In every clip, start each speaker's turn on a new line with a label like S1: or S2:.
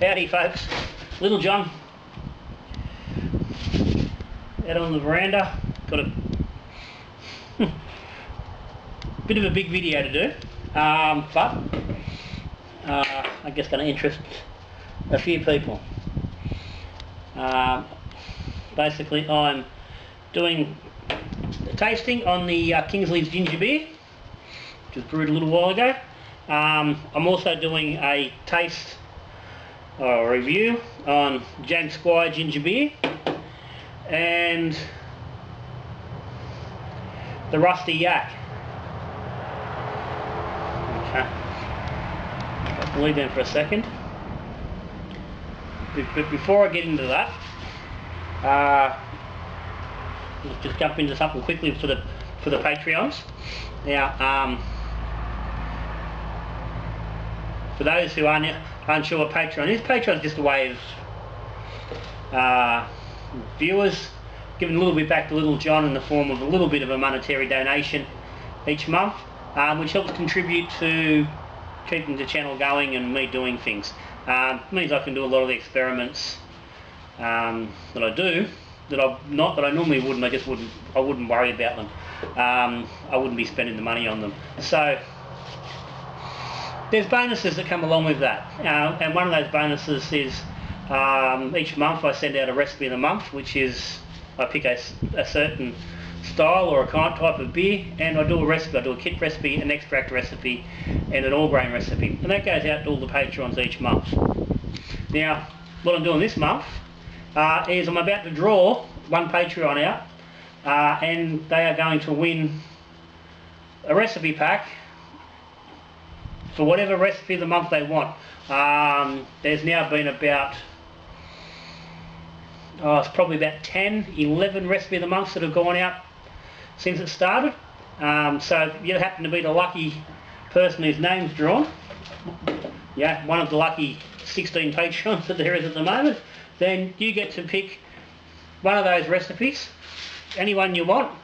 S1: Howdy folks, Little John out on the veranda. Got a bit of a big video to do, but I guess going to interest a few people. Basically I'm doing a tasting on the Kingsleys ginger beer, which was brewed a little while ago. I'm also doing a taste or review on Squire ginger beer and the Rusty Yak. Okay, I'll leave them for a second. But before I get into that, let's just jump into something quickly for the Patreons. Now, for those who aren't unsure what Patreon is just a way of viewers giving a little bit back to Little John in the form of a little bit of a monetary donation each month, which helps contribute to keeping the channel going and me doing things. Means I can do a lot of the experiments that I do that I normally wouldn't. I wouldn't worry about them. I wouldn't be spending the money on them. So there's bonuses that come along with that, and one of those bonuses is each month I send out a recipe of the month, which is I pick a certain style or a type of beer, and I do a recipe. I do a kit recipe, an extract recipe, and an all grain recipe, and that goes out to all the patrons each month. Now, what I'm doing this month is I'm about to draw one Patreon out, and they are going to win a recipe pack for whatever recipe of the month they want. There's now been about, it's probably about 10, 11 recipe of the months that have gone out since it started. So if you happen to be the lucky person whose name's drawn, yeah, one of the lucky 16 Patreons that there is at the moment, then you get to pick one of those recipes, any one you want,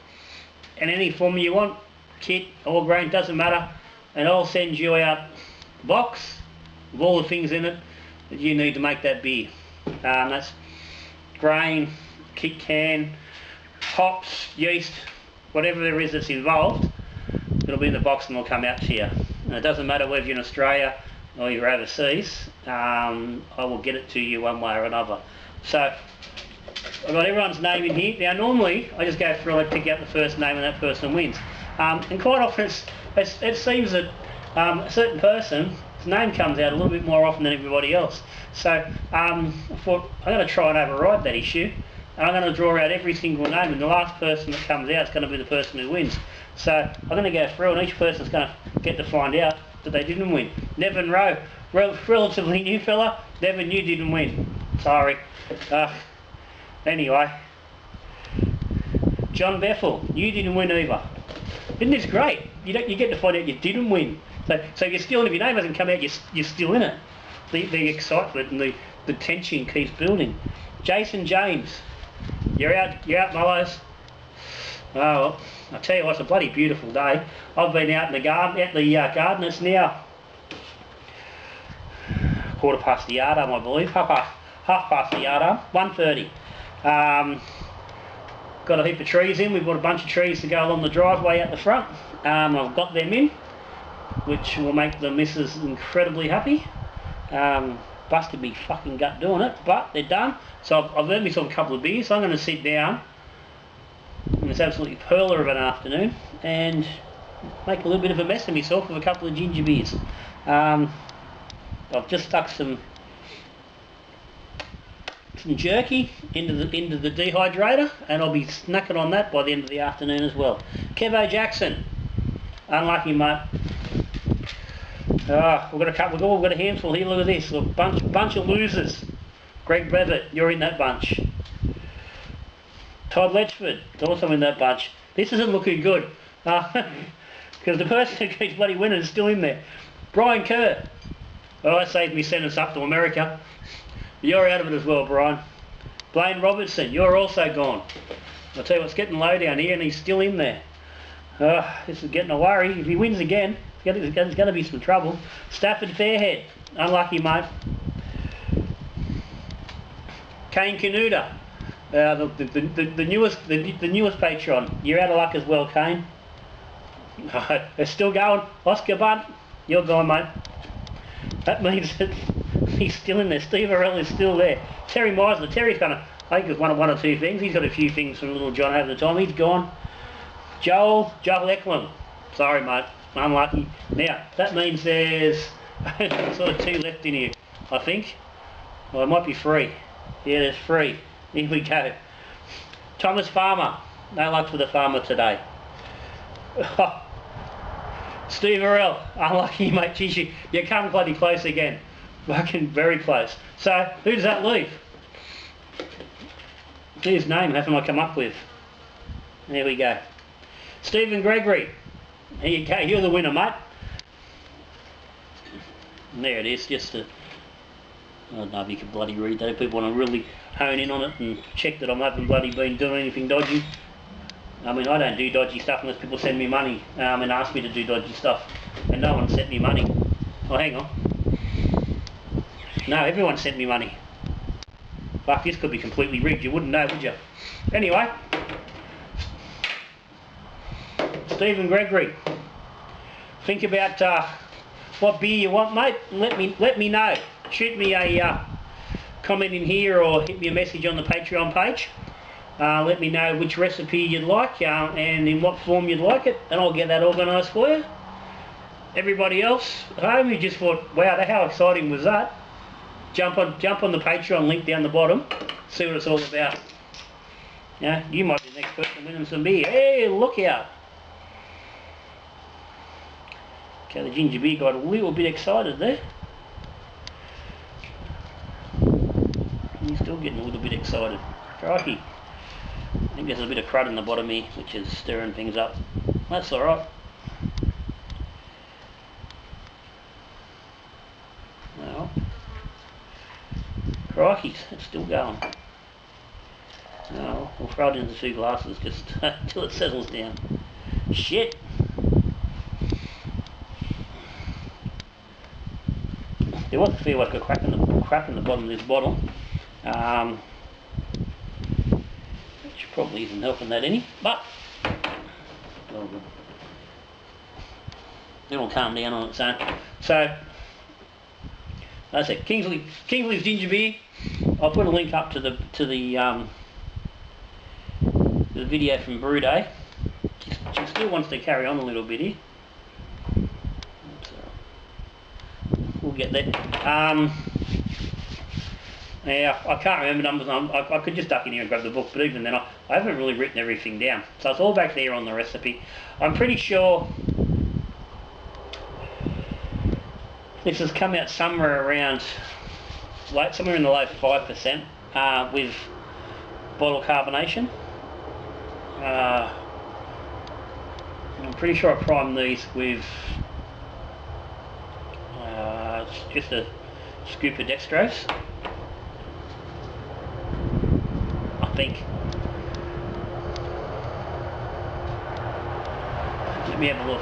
S1: and any form you want, kit, all grain, doesn't matter, and I'll send you out a box with all the things in it that you need to make that beer. That's grain, kit can, hops, yeast, whatever there is that's involved, it'll be in the box and it'll come out to you. And it doesn't matter whether you're in Australia or you're overseas, I will get it to you one way or another. So I've got everyone's name in here. Now normally I just go through and pick out the first name and that person wins. And quite often it seems that a certain person's name comes out a little bit more often than everybody else. So I thought I'm going to try and override that issue, and I'm going to draw out every single name, and the last person that comes out is going to be the person who wins. So I'm going to go through, and each person's going to get to find out that they didn't win. Nevin Rowe, relatively new fella. Nevin, you didn't win. Sorry. Anyway, John Bethel, you didn't win either. Isn't this great? You get to find out you didn't win. So you're still in. If your name hasn't come out, you're still in it. The excitement and the tension keeps building. Jason James, you're out, Mullos. Oh, well, I'll tell you what, it's a bloody beautiful day. I've been out in the garden, garden. It's now 1:15, I believe. Half past the yard, 1:30. Got a heap of trees in. We've got a bunch of trees to go along the driveway out the front. I've got them in, which will make the missus incredibly happy. Busted me fucking gut doing it, but they're done. So I've earned myself a couple of beers, so I'm going to sit down in this absolutely perler of an afternoon and make a little bit of a mess of myself with a couple of ginger beers. I've just stuck some jerky into the dehydrator, and I'll be snacking on that by the end of the afternoon as well. Kevo Jackson, unlucky mate. We've all got a handful here. Look at this, a bunch of losers. Greg Brevet, you're in that bunch. Todd Letchford, also in that bunch. This isn't looking good, because the person who keeps bloody winning is still in there. Brian Kerr, well, I saved me sentence up to America. You're out of it as well, Brian. Blaine Robertson, you're also gone. I'll tell you what's getting low down here, and he's still in there. This is getting a worry. If he wins again, there's going to be some trouble. Stafford Fairhead, unlucky mate. Kane Canuta, the newest patron. You're out of luck as well, Kane. It's still going. Oscar Bunt, you're gone, mate. That means that he's still in there. Steve Arell is still there. Terry Meisler. Terry's kind of, I think, it's one or two things. He's got a few things from Little John over the time. He's gone. Joel Eklund. Sorry, mate. Unlucky. Now, that means there's sort of 2 left in here, I think. Well, it might be 3. Yeah, there's 3. Here we go. Thomas Farmer. No luck for the farmer today. Steve Arell. Unlucky, mate. Jeez, you come bloody close again. Fucking very close. So, who does that leave? Whose name haven't I come up with? There we go. Stephen Gregory. Here you go. You're the winner, mate. And there it is. Just a... I don't know if you can bloody read that. If people want to really hone in on it and check that I haven't bloody been doing anything dodgy. I mean, I don't do dodgy stuff unless people send me money and ask me to do dodgy stuff. And no one sent me money. Oh, hang on. No, everyone sent me money. Fuck, this could be completely rigged. You wouldn't know, would you? Anyway. Stephen Gregory. Think about what beer you want, mate. And let me know. Shoot me a comment in here or hit me a message on the Patreon page. Let me know which recipe you'd like and in what form you'd like it, and I'll get that organised for you. Everybody else at home who just thought, wow, how exciting was that? Jump on the Patreon link down the bottom, see what it's all about. Yeah, you might be the next person winning some beer. Hey, look out! Okay, the ginger beer got a little bit excited there. He's still getting a little bit excited. Crikey. I think there's a bit of crud in the bottom here, which is stirring things up. That's alright. Well, crikey, it's still going. No, we'll throw it into 2 glasses just until it settles down. Shit! There was a fair whack of crap in the bottom of this bottle. Which probably isn't helping that any, but it'll calm down on its own. So, that's it. Kingsley's ginger beer. I'll put a link up to the video from Brew Day. She still wants to carry on a little bit here. We'll get that. Yeah, I can't remember numbers. I could just duck in here and grab the book, but even then, I haven't really written everything down. So it's all back there on the recipe. I'm pretty sure this has come out somewhere around, somewhere in the low 5% with bottle carbonation. I'm pretty sure I primed these with just a scoop of dextrose. I think. Let me have a look.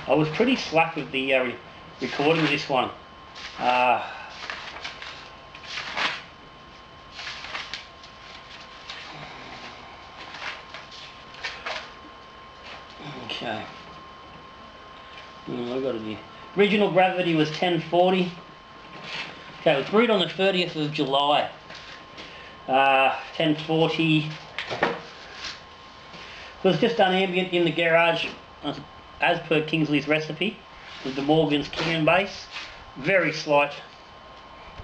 S1: I was pretty slack with the recording of this one. Okay. I got it here. Original gravity was 1040. Okay, it was brewed on the 30th of July. 1040. It was just done ambient in the garage, as per Kingsley's recipe, with the Morgan's Kieran base. Very slight,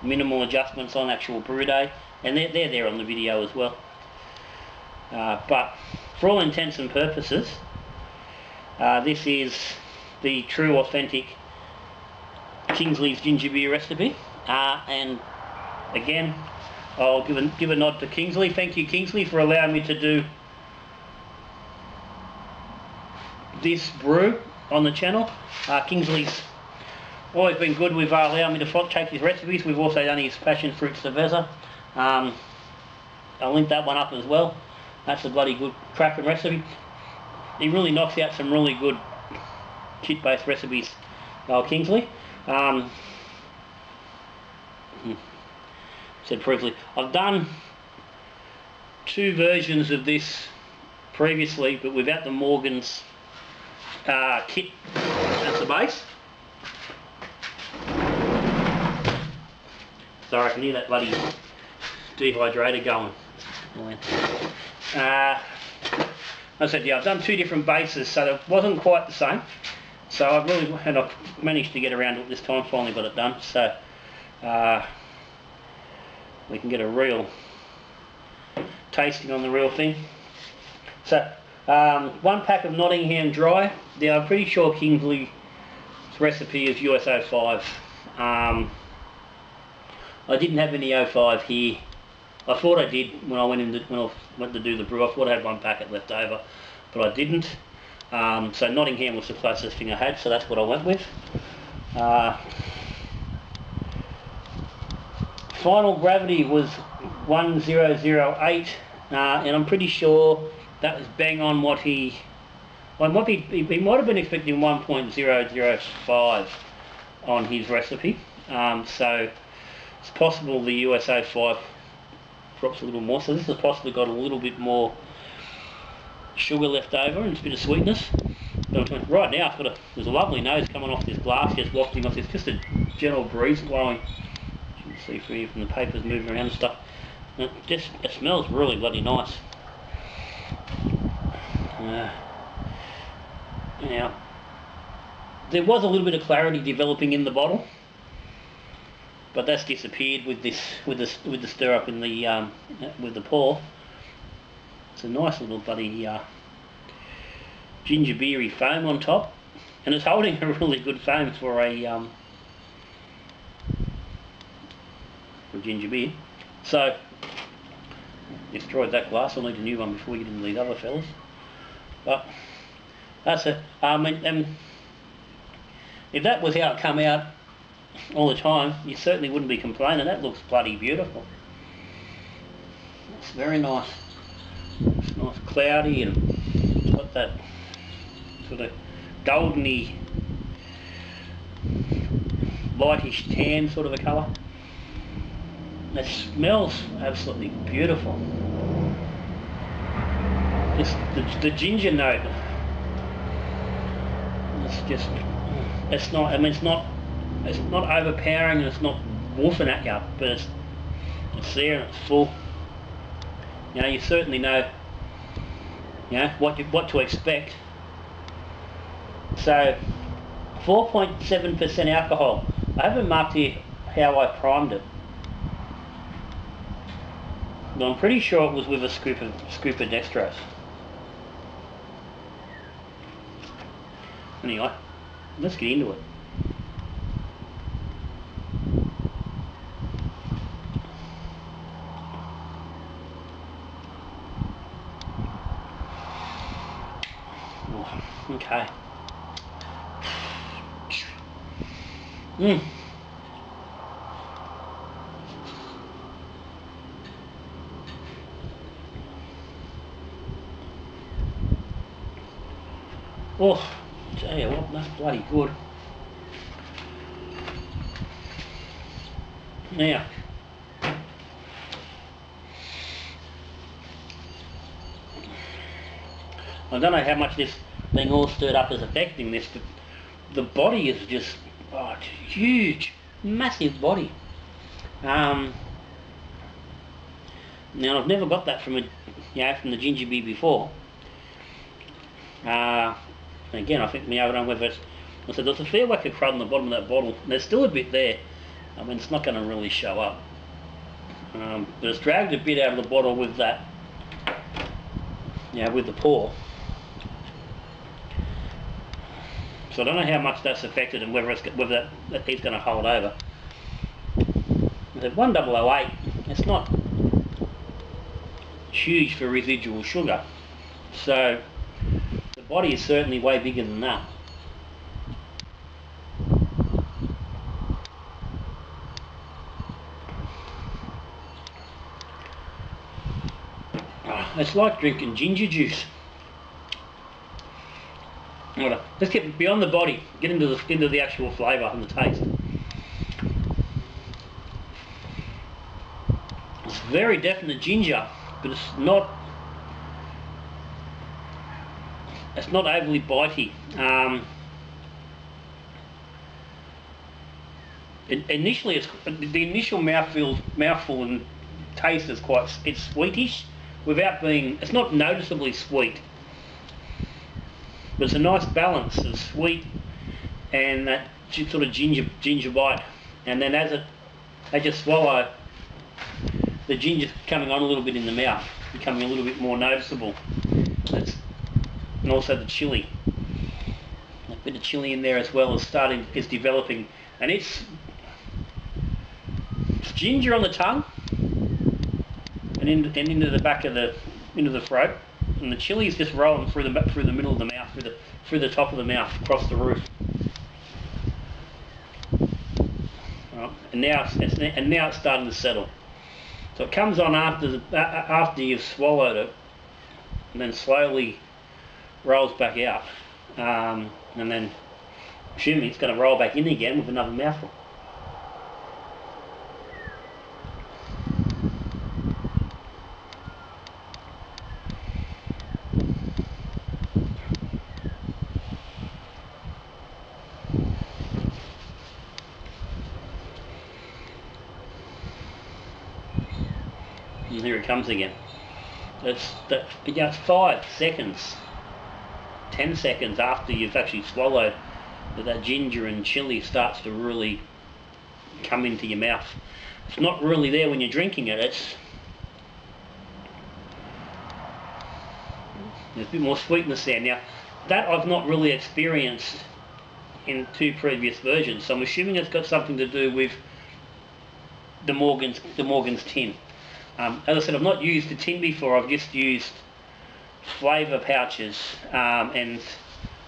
S1: minimal adjustments on actual brew day, and they're there on the video as well. But for all intents and purposes, this is the true, authentic Kingsley's ginger beer recipe. And again, I'll give a nod to Kingsley. Thank you, Kingsley, for allowing me to do this brew on the channel. Kingsley's always been good with allowing me to take his recipes. We've also done his passion fruit cerveza. I'll link that one up as well. That's a bloody good cracking recipe. He really knocks out some really good kit-based recipes, Kingsley. Said briefly, I've done 2 versions of this previously, but without the Morgan's kit as the base. Sorry, I can hear that bloody dehydrator going. I said, yeah, I've done 2 different bases, so it wasn't quite the same. So I've managed to get around to it this time, finally got it done. So we can get a real tasting on the real thing. So 1 pack of Nottingham Dry. Now I'm pretty sure Kingsley's recipe is US 05. I didn't have any 05 here. I thought I did when I went to do the brew. I thought I had 1 packet left over, but I didn't. So Nottingham was the closest thing I had, so that's what I went with. Final gravity was 1008, and I'm pretty sure that was bang on what he might have been expecting 1.005 on his recipe. So it's possible the US 05 drops a little more, so this has possibly got a little bit more sugar left over and a bit of sweetness. But right now there's a lovely nose coming off this glass, just wafting off this, just a gentle breeze blowing. You can see from the papers moving around and stuff. And it smells really bloody nice. Now there was a little bit of clarity developing in the bottle, but that's disappeared with the stir up in the with the pour. It's a nice little bloody ginger beery foam on top, and it's holding a really good foam for a ginger beer. So destroyed that glass. I'll need a new one before we get into these other fellas. But that's it. If that was how it come out all the time, you certainly wouldn't be complaining. That looks bloody beautiful. It's very nice. It's nice, cloudy, and got that sort of goldeny, lightish tan sort of a colour. It smells absolutely beautiful. The ginger note. It's not overpowering and it's not woofing at you, but it's there and it's full. You know, you certainly know, what to expect. So 4.7% alcohol. I haven't marked here how I primed it, but I'm pretty sure it was with a scoop of dextrose. Anyway, let's get into it. Okay. Oh, tell you what, that's bloody good. Now, I don't know how much this being all stirred up is affecting this, but the body is just, it's huge, massive body. Now I've never got that from from the ginger beer before. Again, I think I don't know whether it's, I said there's a fair whack of crud on the bottom of that bottle. There's still a bit there. I mean, it's not going to really show up, but it's dragged a bit out of the bottle with that, with the pour. So I don't know how much that's affected and whether that heat's going to hold over. The 1008, it's not huge for residual sugar, so body is certainly way bigger than that. It's like drinking ginger juice. Let's get beyond the body, get into the actual flavour and the taste. It's very definite ginger, but it's not overly bitey. Initially, the initial mouthful and taste is it's sweetish, without being. It's not noticeably sweet, but it's a nice balance of sweet and that sort of ginger bite. And then as you swallow, the ginger's coming on a little bit in the mouth, becoming a little bit more noticeable. And also the chili, a bit of chili in there as well is developing, and it's ginger on the tongue and into the back of into the throat, and the chili is just rolling through the middle of the mouth, through the top of the mouth, across the roof. Right. And now it's starting to settle. So it comes on after you've swallowed it, and then slowly rolls back out, and then assuming it's going to roll back in again with another mouthful. And here it comes again. It's 5 seconds, 10 seconds after you've actually swallowed that ginger and chili starts to really come into your mouth. It's not really there when you're drinking it. There's a bit more sweetness there. Now, that I've not really experienced in 2 previous versions, so I'm assuming it's got something to do with the Morgan's tin. As I said, I've not used the tin before. I've just used flavour pouches and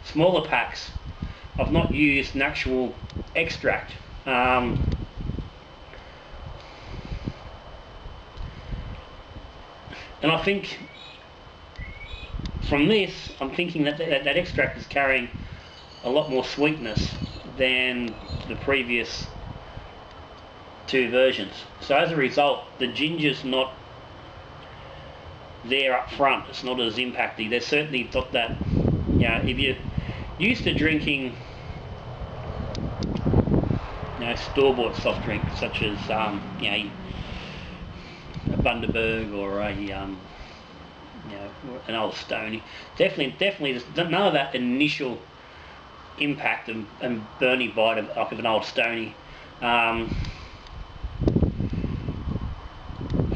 S1: smaller packs. I've not used an actual extract. And I think from this, I'm thinking that extract is carrying a lot more sweetness than the previous 2 versions. So as a result, the ginger's not there up front. It's not as impacty. There's certainly got that, if you're used to drinking store-bought soft drinks such as a Bundaberg or an Old Stoney, definitely there's none of that initial impact and burny bite of an Old Stoney.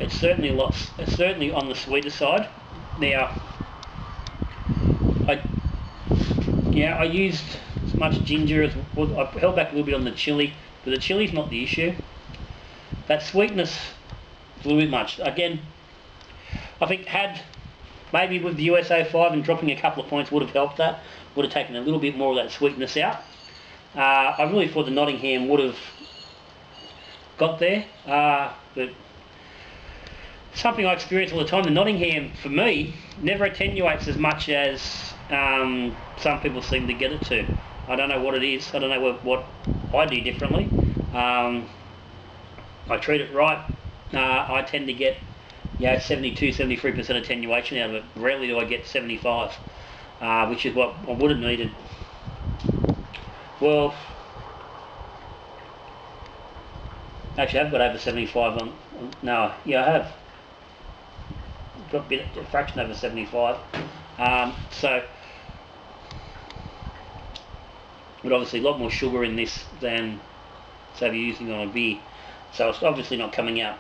S1: It's certainly on the sweeter side. Now, I used as much ginger as I held back a little bit on the chili, but the chili's not the issue. That sweetness is a little bit much. Again, I think maybe with the USA 5 and dropping a couple of points would have helped that. Would have taken a little bit more of that sweetness out. I really thought the Nottingham would have got there, but something I experience all the time. The Nottingham, for me, never attenuates as much as some people seem to get it to. I don't know what it is. I don't know what I do differently. I treat it right. I tend to get 72-73% attenuation out of it. Rarely do I get 75, which is what I would have needed. Well, actually I've got over 75 on no, yeah, I have got a fraction over 75, so but obviously a lot more sugar in this than say if you're using on a beer, so it's obviously not coming out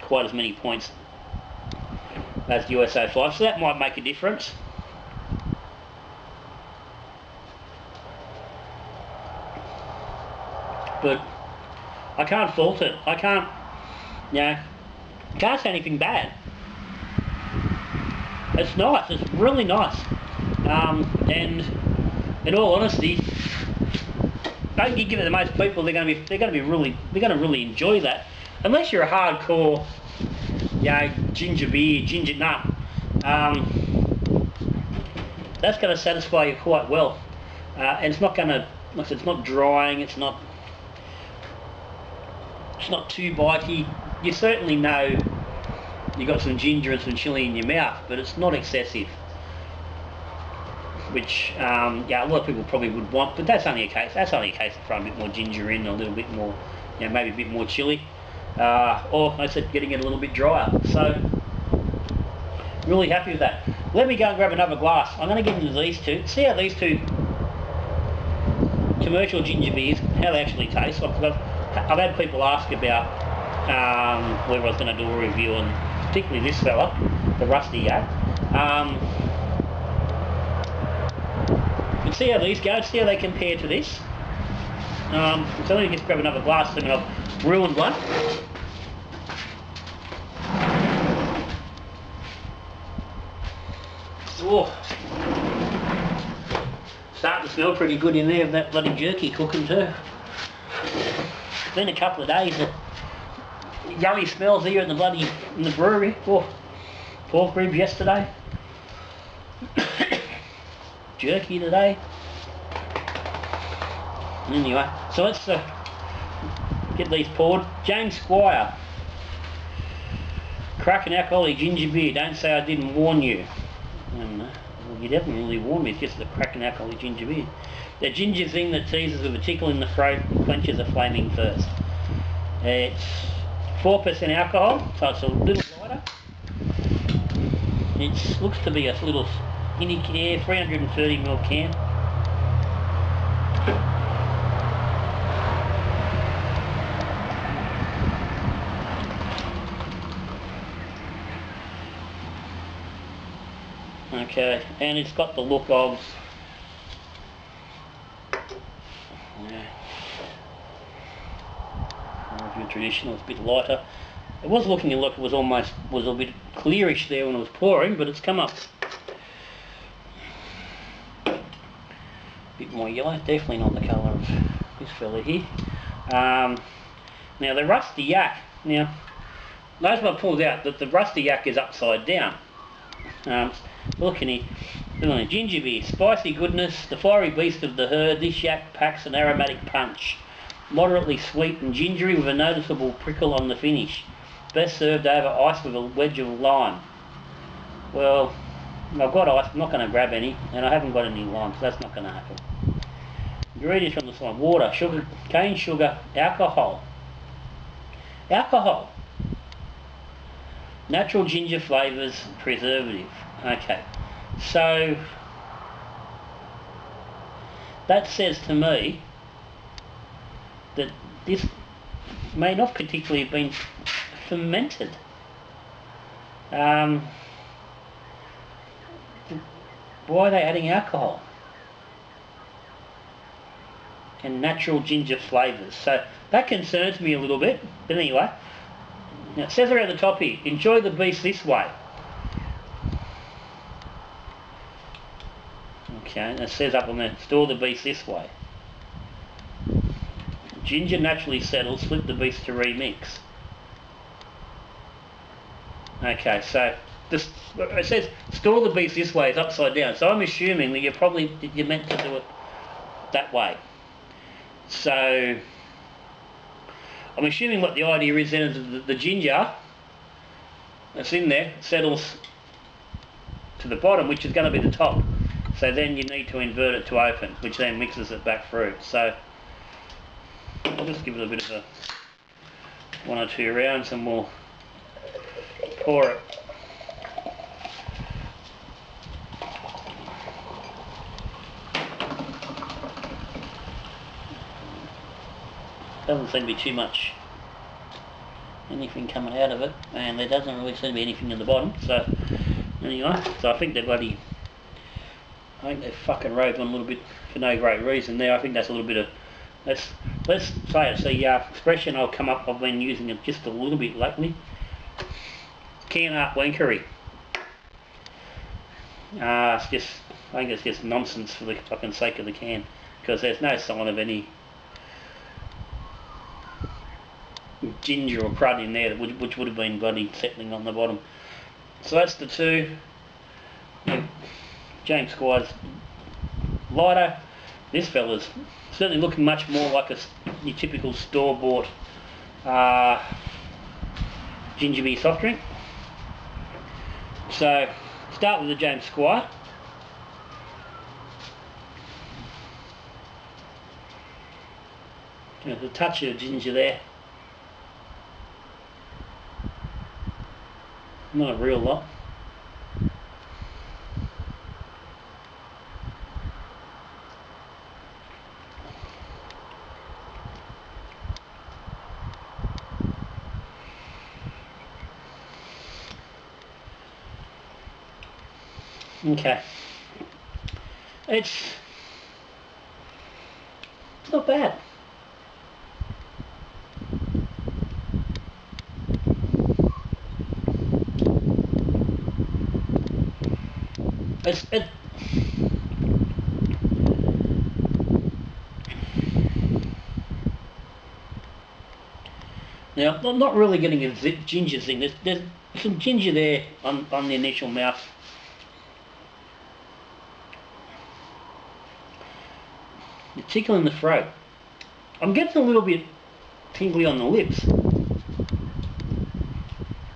S1: quite as many points as the USA 5, so that might make a difference. But I can't fault it. I can't say anything bad. It's nice. It's really nice. And in all honesty, don't you give it to most people, they're going to really enjoy that. Unless you're a hardcore, you know, ginger beer, ginger nut. That's going to satisfy you quite well. And it's not going to, like I said, it's not drying. It's not too bitey. You certainly know you've got some ginger and some chilli in your mouth, but it's not excessive. Which, yeah, a lot of people probably would want, but that's only a case. That's only a case of throwing a bit more ginger in, a little bit more, you know, maybe a bit more chilli, or like I said, getting it a little bit drier. So, really happy with that. Let me go and grab another glass. I'm going to get into these two. See how these two commercial ginger beers, how they actually taste. I've had people ask about whether I was going to do a review on, particularly this fella, the Rusty Yak. And see how these go, see how they compare to this. So let me just grab another glass, and I've ruined one. Oh, starting to smell pretty good in there of that bloody jerky cooking too. It's been a couple of days. Yummy smells here in the brewery. Oh, pork ribs yesterday. Jerky today. Anyway, so let's get these poured. James Squire. Cracking alcoholic ginger beer. Don't say I didn't warn you. Well, you definitely really warned me. It's just the cracking alcoholic ginger beer. The ginger thing that teases with a tickle in the throat and quenches a flaming thirst. It's 4% alcohol, so it's a little lighter. It looks to be a little skinny can, 330ml can. Okay, and it's got the look of your traditional. It's a bit lighter. It was looking like it was a bit clearish there when it was pouring, but it's come up a bit more yellow. Definitely not the colour of this fella here. Now the Rusty Yak. Now, notice what I pulled out that the Rusty Yak is upside down. Looking here, ginger beer, spicy goodness, the fiery beast of the herd. This yak packs an aromatic punch, moderately sweet and gingery with a noticeable prickle on the finish. Best served over ice with a wedge of lime. Well, I've got ice, I'm not going to grab any, and I haven't got any lime, so that's not going to happen. Ingredients from the side: water, sugar, cane sugar, alcohol, natural ginger flavours, preservative. Okay, so that says to me that this may not particularly have been fermented. Why are they adding alcohol and natural ginger flavours? So that concerns me a little bit, but anyway. Now it says around the top here, enjoy the beast this way. Okay, and it says up on there, store the beast this way. Ginger naturally settles, flip the beast to remix. Okay, so this, it says store the beast this way, it's upside down. So I'm assuming that you're meant to do it that way. So I'm assuming what the idea is then is the ginger that's in there settles to the bottom, which is going to be the top. So then you need to invert it to open, which then mixes it back through. So I'll just give it a bit of a 1 or 2 rounds and we'll pour it. Doesn't seem to be too much anything coming out of it, and there doesn't really seem to be anything in the bottom. So anyway, so I think they've fucking roved on a little bit for no great reason there. I think that's a little bit of, let's say it's the expression I've been using it just a little bit lately. Can art wankery. It's just, I think it's just nonsense for the fucking sake of the can, because there's no sign of any ginger or crud in there, which would have been bloody settling on the bottom. So that's the two. James Squire's lighter. This fella's certainly looking much more like your typical store-bought ginger beer soft drink. So start with the James Squire. There's a touch of ginger there. Not a real lot. Okay. It's not bad. Now, I'm not really getting a ginger thing. There's some ginger there on the initial mouth. The tickle in the throat. I'm getting a little bit tingly on the lips.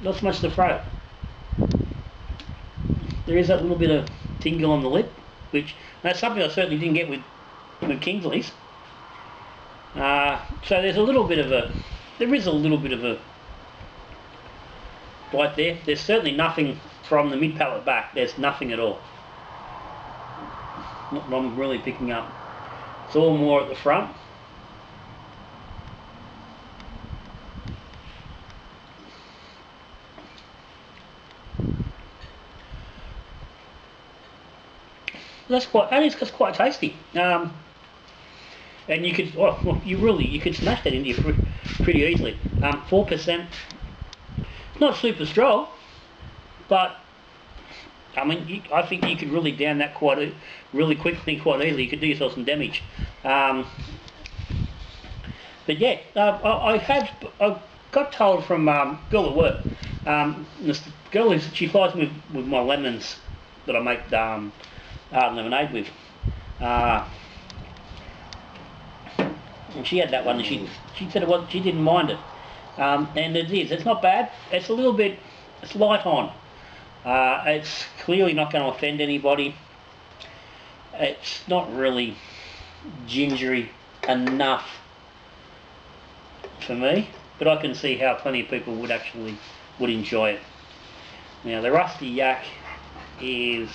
S1: Not so much the throat. There is that little bit of tingle on the lip, which that's something I certainly didn't get with Kingsleys. So there's a little bit of a, there is a little bit of a bite there. There's certainly nothing from the mid palate back. There's nothing at all. Not what I'm really picking up. It's all more at the front. That's quite tasty. And you could, well, you could smash that into you pretty easily. 4%, not super strong, but I mean, I think you could really down that really quickly, quite easily. You could do yourself some damage. But yeah, I got told from girl at work. This girl she flies with my lemons that I make lemonade with. And she had that one, and she said she didn't mind it. And it's not bad. It's a little bit, it's light on. It's clearly not going to offend anybody. It's not really gingery enough for me, but I can see how plenty of people would enjoy it. Now the Rusty Yak is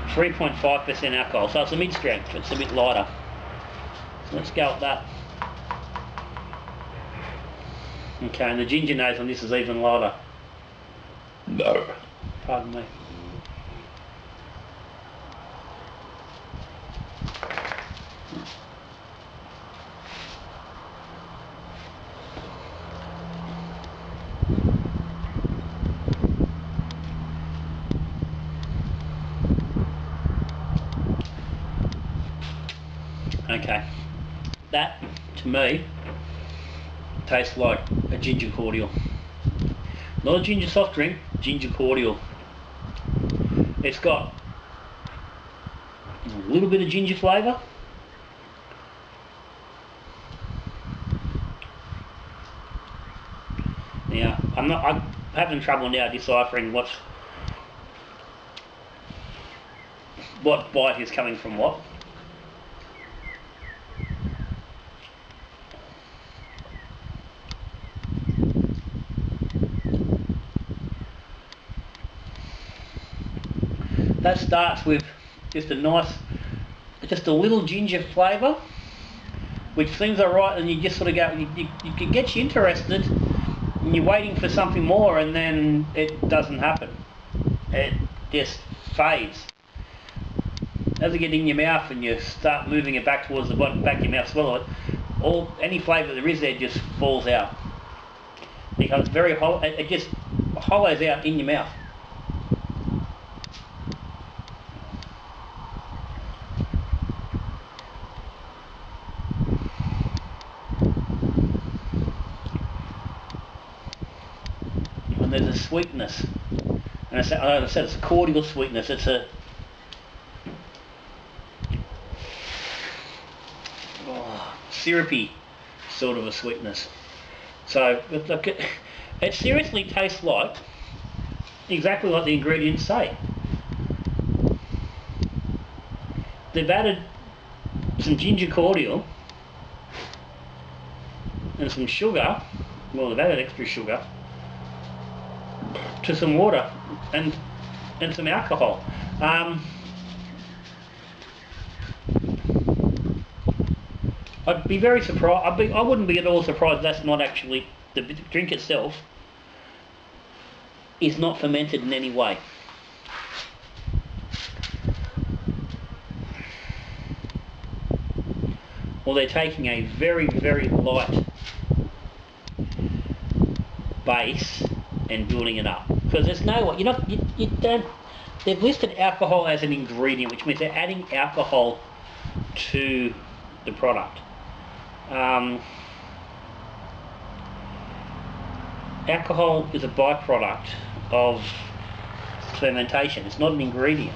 S1: 3.5% alcohol, so it's a mid-strength. It's a bit lighter. So let's go with that. Okay, and the ginger nose on this is even lighter. No. Pardon me. Okay, that to me tastes like a ginger cordial. Not a ginger soft drink, ginger cordial. It's got a little bit of ginger flavour. Now, I'm having trouble now deciphering what bite is coming from what. That starts with just a little ginger flavour, which seems alright, and you just sort of go, you can get you interested, and you're waiting for something more, and then it doesn't happen. It just fades. As you get in your mouth and you start moving it back towards the bottom, back of your mouth, swallow it, any flavour there is there just falls out. It becomes very hollow, it just hollows out in your mouth. and there's a sweetness. And I said it's a cordial sweetness. It's a syrupy sort of a sweetness. So look, it seriously tastes like exactly like the ingredients say. They've added some ginger cordial and some sugar. Well, they've added extra sugar to some water and some alcohol. I'd be very surprised. I wouldn't be at all surprised that's not actually the drink itself is not fermented in any way. Or they're taking a very, very light base and building it up. Because there's no way, you don't, they've listed alcohol as an ingredient, which means they're adding alcohol to the product. Alcohol is a byproduct of fermentation. It's not an ingredient.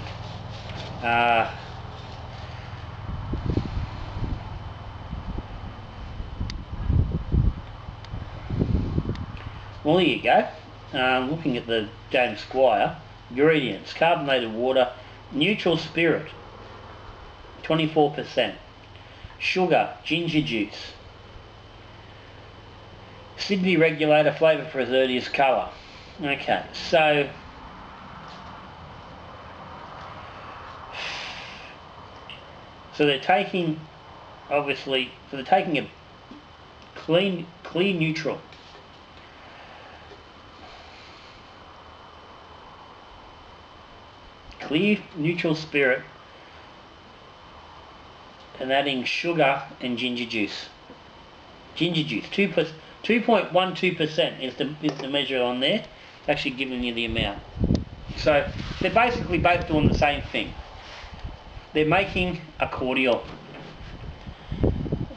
S1: Well, there you go. Looking at the James Squire, ingredients: carbonated water, neutral spirit, 24%, sugar, ginger juice, acidity regulator, flavour preservatives, colour. Okay, so they're taking, obviously, they're taking a clear neutral. Clear neutral spirit and adding sugar and ginger juice. Ginger juice, 2.12% is the measure on there. It's actually giving you the amount. So they're basically both doing the same thing. They're making a cordial.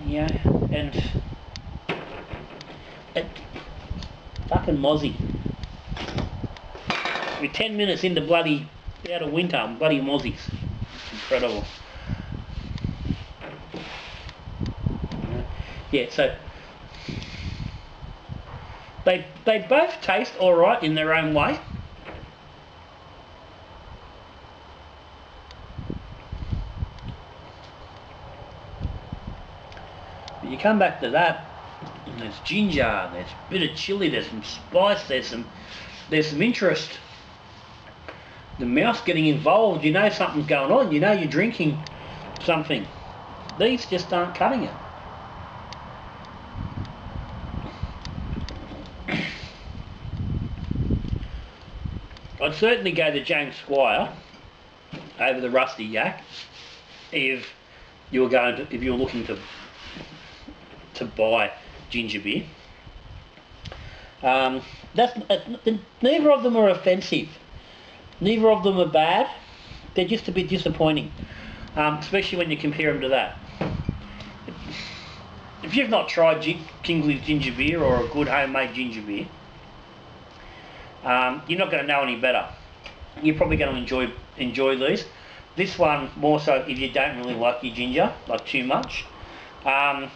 S1: Yeah, and fucking mozzie. We're 10 minutes into bloody out of winter, bloody mozzies. Incredible. Yeah, so they both taste alright in their own way. But you come back to that, and there's ginger, there's a bit of chilli, there's some spice, there's some interest. The mouth's getting involved, you know something's going on, you know you're drinking something. These just aren't cutting it. I'd certainly go to James Squire over the Rusty Yak if you were looking to buy ginger beer. Neither of them are offensive. Neither of them are bad. They're just a bit disappointing, especially when you compare them to that. If you've not tried Kingsley's ginger beer or a good homemade ginger beer, you're not going to know any better. You're probably going to enjoy these. This one more so if you don't really like your ginger, like too much. And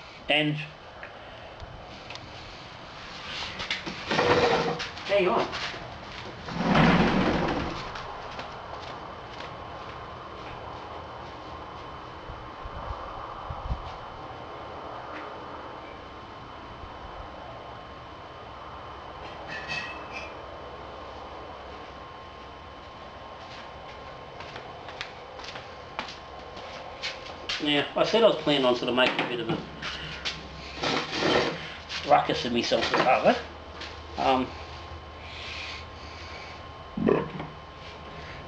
S1: hang on. Now, I said I was planning on sort of making a bit of a ruckus of myself above it.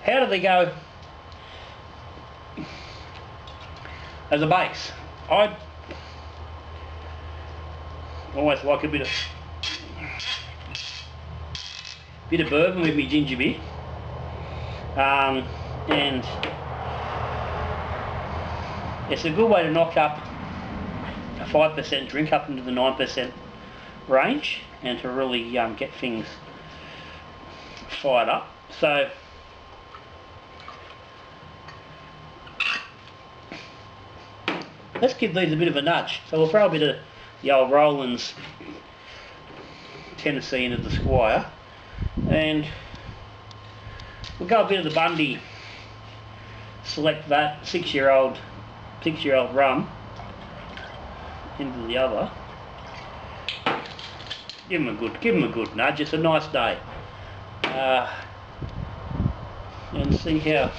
S1: How do they go as a base? I always like a bit of bourbon with me ginger beer, and it's a good way to knock up a 5% drink up into the 9% range, and to really get things fired up. So let's give these a bit of a nudge. So we'll throw a bit of the old Roland's Tennessee into the Squire, and we'll go a bit of the Bundy Select that 6-year-old rum into the other. Give them a good nudge. It's a nice day, and see how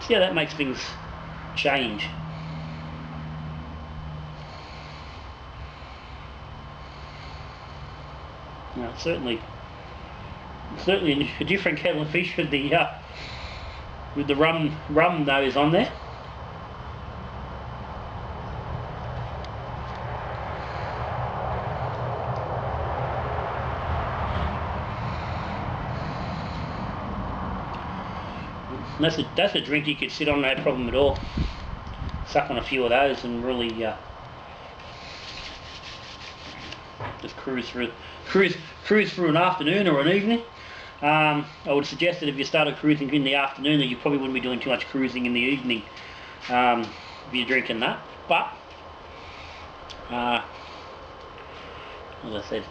S1: that makes things change. Now, certainly a different kettle of fish with the rum nose on there. That's a drink you could sit on, no problem at all. Suck on a few of those and really just cruise through an afternoon or an evening. I would suggest that if you started cruising in the afternoon, that you probably wouldn't be doing too much cruising in the evening if you're drinking that. But as I said,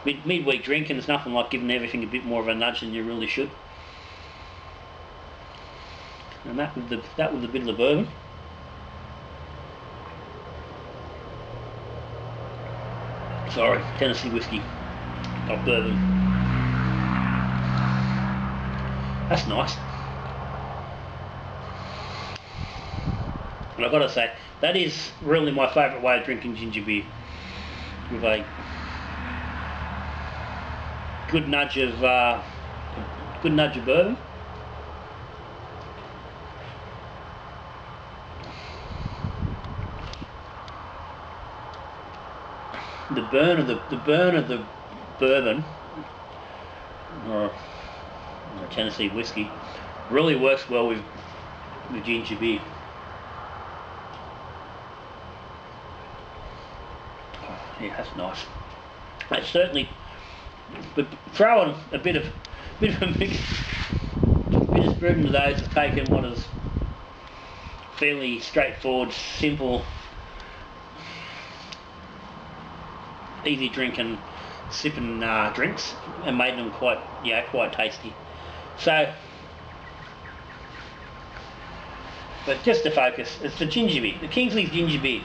S1: midweek drinking is nothing like giving everything a bit more of a nudge than you really should. And that with a bit of the bourbon. Sorry, Tennessee whiskey, not bourbon. That's nice. And I've got to say, that is really my favourite way of drinking ginger beer, with a good nudge of bourbon. The burn of the bourbon or Tennessee whiskey really works well with ginger beer. Oh, yeah, that's nice. It's certainly, but throwing a bit of a mix, bit of spread into those has taken what is fairly straightforward, simple, easy drinking, sipping drinks and made them quite tasty. So, but just to focus, it's the ginger beer, the Kingsley's ginger beer.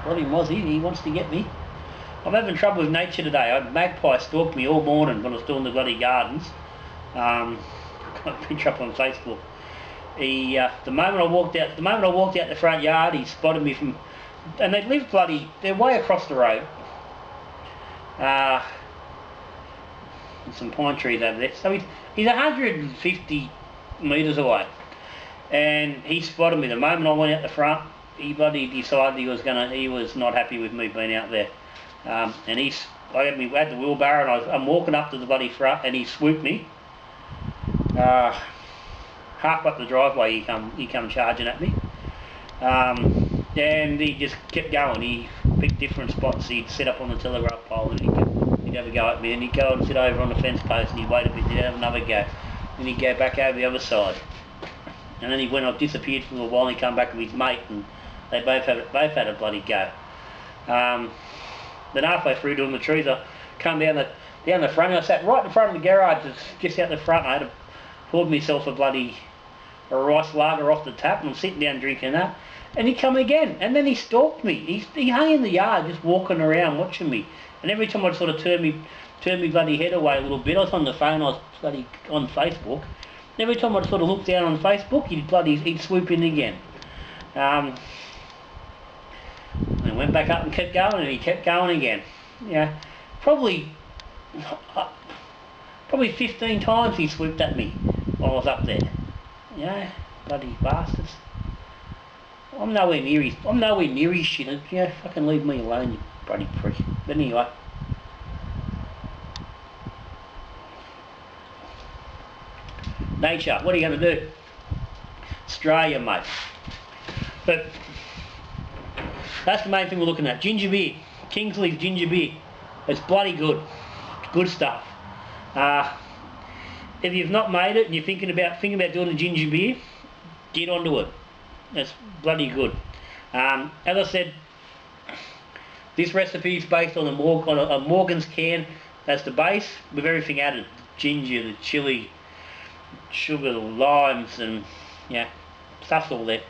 S1: Bloody Mozzie, he wants to get me. I'm having trouble with nature today. Magpie stalked me all morning when I was doing the bloody gardens. Got a picture up on Facebook. He, the moment I walked out the front yard, he spotted me from. And they live they're way across the road. Some pine trees over there. So he's 150 metres away. And he spotted me the moment I went out the front. He decided he was not happy with me being out there. And I had the wheelbarrow and I'm walking up to the bloody front and he swooped me. Half up the driveway he come charging at me. And he just kept going. He picked different spots. He'd sit up on the telegraph pole and he'd have a go at me, and he'd go and sit over on the fence post and he'd wait a bit, he'd have another go, and he'd go back over the other side. And then he went off, disappeared for a while, and he come back with his mate, and they both had a bloody go. Then halfway through doing the trees, I come down the front, and I sat right in front of the garage, just out the front. I had poured myself a rice lager off the tap, and I'm sitting down drinking that. And he come again, and then he stalked me. He hung in the yard just walking around watching me. And every time I'd sort of turn me bloody head away a little bit, I was on the phone, I was bloody on Facebook. And every time I'd sort of look down on Facebook, he'd swoop in again. And went back up and kept going, and he kept going again. Yeah, probably 15 times he swooped at me while I was up there. Yeah, bloody bastards. I'm nowhere near his shit. Yeah, fucking leave me alone, you bloody prick. But anyway. Nature, what are you going to do? Australia, mate. But that's the main thing we're looking at. Ginger beer. Kingsley's ginger beer. It's bloody good. Good stuff. If you've not made it and you're thinking about doing a ginger beer, get onto it. It's bloody good. As I said, this recipe is based on a Morgan's can as the base, with everything added: ginger, the chili, sugar, the limes, and yeah, stuff's all there.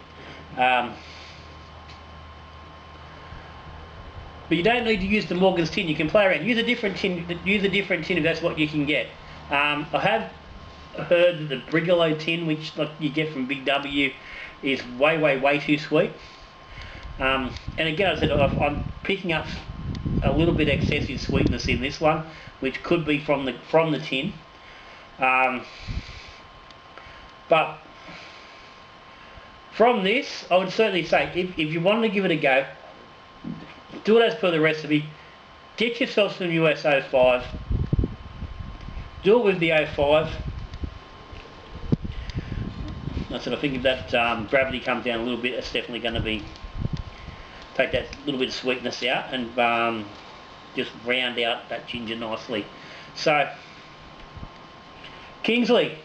S1: But you don't need to use the Morgan's tin. You can play around. Use a different tin. If that's what you can get. I have heard that the Brigalow tin, which like you get from Big W, is way too sweet. And again, I said I'm picking up a little bit excessive sweetness in this one, which could be from the tin. But from this, I would certainly say if you wanted to give it a go, do it as per the recipe. Get yourself some US 05. Do it with the 05. I said I think if that gravity comes down a little bit, it's definitely going to take that little bit of sweetness out and just round out that ginger nicely. So, Kingsley,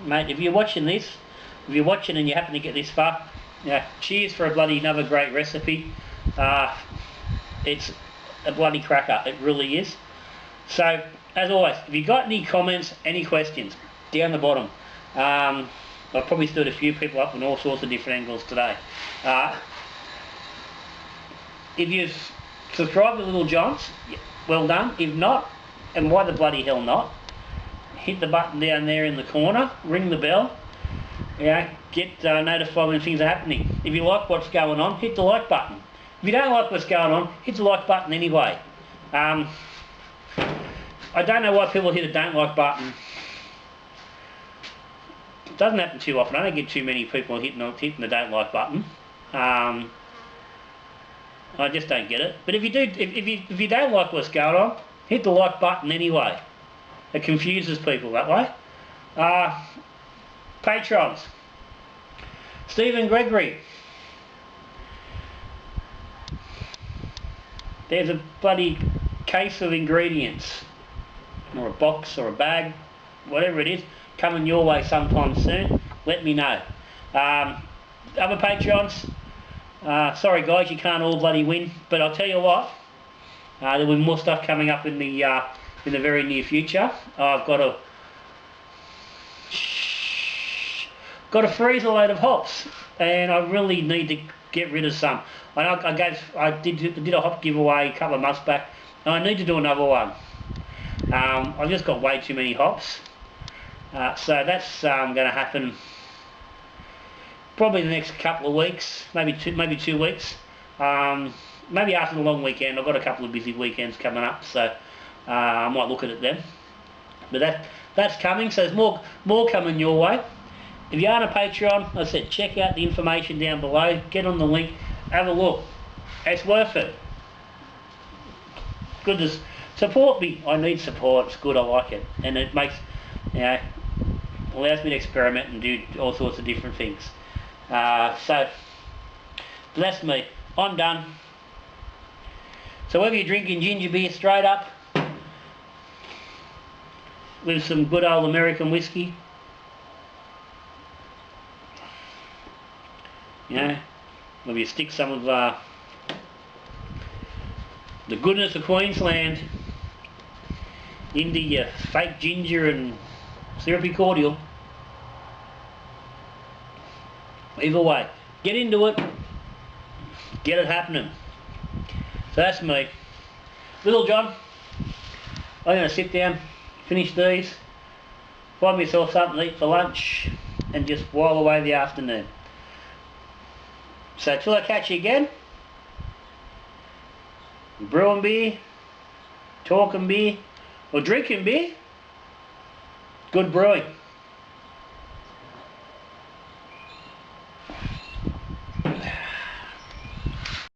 S1: mate, if you're watching this, if you're watching and you happen to get this far, cheers for another great recipe. It's a bloody cracker, it really is. So, as always, if you've got any comments, any questions, down the bottom. I've probably stirred a few people up in all sorts of different angles today. If you've subscribed to Little Johns, well done. If not, and why the bloody hell not, hit the button down there in the corner, ring the bell, get notified when things are happening. If you like what's going on, hit the like button. If you don't like what's going on, hit the like button anyway. I don't know why people hit the don't like button. It doesn't happen too often. I don't get too many people hitting the don't like button. I just don't get it. But if you do, if you don't like what's going on, hit the like button anyway. It confuses people that way. Patrons. Stephen Gregory. There's a bloody case of ingredients, or a box, or a bag, whatever it is, coming your way sometime soon. Let me know. Other patrons, sorry guys, you can't all bloody win, but I'll tell you what, there'll be more stuff coming up in the very near future. I've got a freezer load of hops, and I really need to get rid of some. I did a hop giveaway a couple of months back, and I need to do another one. I've just got way too many hops, so that's going to happen probably the next couple of weeks, maybe 2 weeks. Maybe after the long weekend. I've got a couple of busy weekends coming up, so I might look at it then. But that's coming, so there's more coming your way. If you aren't a Patreon, like I said, check out the information down below. Get on the link, have a look. It's worth it. Good to support me. I need support. It's good. I like it, and it makes, allows me to experiment and do all sorts of different things. So that's me. I'm done. So whether you're drinking ginger beer straight up with some good old American whiskey, whether you stick some of the goodness of Queensland into your fake ginger and syrupy cordial, either way, get into it, get it happening. So that's me. Little John, I'm going to sit down, finish these, find myself something to eat for lunch, and just while away the afternoon. So till I catch you again, brewing beer, talking beer, or drinking beer, good brewing.